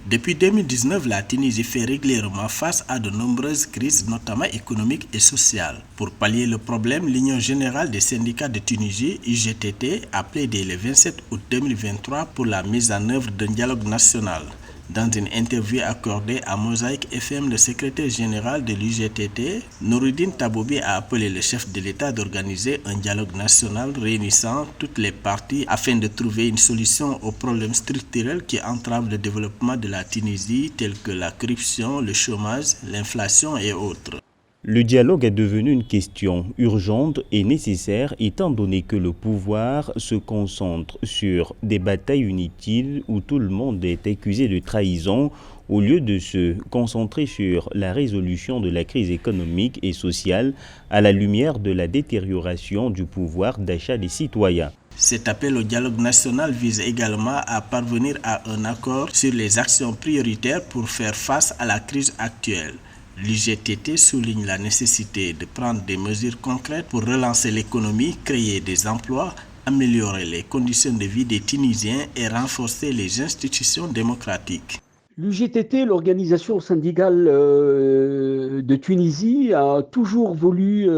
Depuis 2019, la Tunisie fait régulièrement face à de nombreuses crises, notamment économiques et sociales. Pour pallier le problème, l'Union générale des syndicats de Tunisie, UGTT, a plaidé le 27 août 2023 pour la mise en œuvre d'un dialogue national. Dans une interview accordée à Mosaïque FM, le secrétaire général de l'UGTT, Noureddine Taboubi, a appelé le chef de l'État d'organiser un dialogue national réunissant toutes les parties afin de trouver une solution aux problèmes structurels qui entravent le développement de la Tunisie, tels que la corruption, le chômage, l'inflation et autres. Le dialogue est devenu une question urgente et nécessaire étant donné que le pouvoir se concentre sur des batailles inutiles où tout le monde est accusé de trahison au lieu de se concentrer sur la résolution de la crise économique et sociale à la lumière de la détérioration du pouvoir d'achat des citoyens. Cet appel au dialogue national vise également à parvenir à un accord sur les actions prioritaires pour faire face à la crise actuelle. L'UGTT souligne la nécessité de prendre des mesures concrètes pour relancer l'économie, créer des emplois, améliorer les conditions de vie des Tunisiens et renforcer les institutions démocratiques. L'UGTT, l'organisation syndicale de Tunisie, a toujours voulu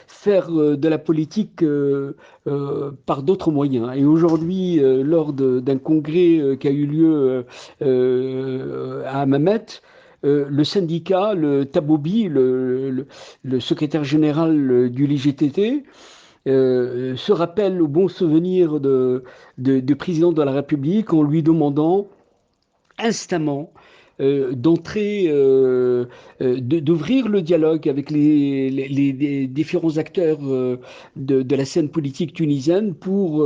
faire de la politique par d'autres moyens. Et aujourd'hui, lors d'un congrès qui a eu lieu à Hammamet, le syndicat, le Taboubi, le secrétaire général du l'UGTT, se rappelle au bon souvenir du président de la République en lui demandant instamment d'entrer, d'ouvrir le dialogue avec les différents acteurs de la scène politique tunisienne pour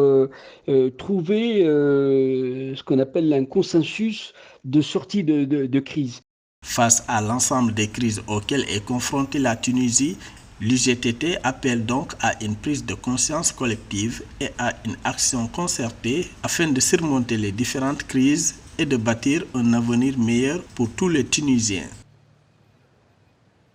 trouver ce qu'on appelle un consensus de sortie de crise. Face à l'ensemble des crises auxquelles est confrontée la Tunisie, l'UGTT appelle donc à une prise de conscience collective et à une action concertée afin de surmonter les différentes crises et de bâtir un avenir meilleur pour tous les Tunisiens.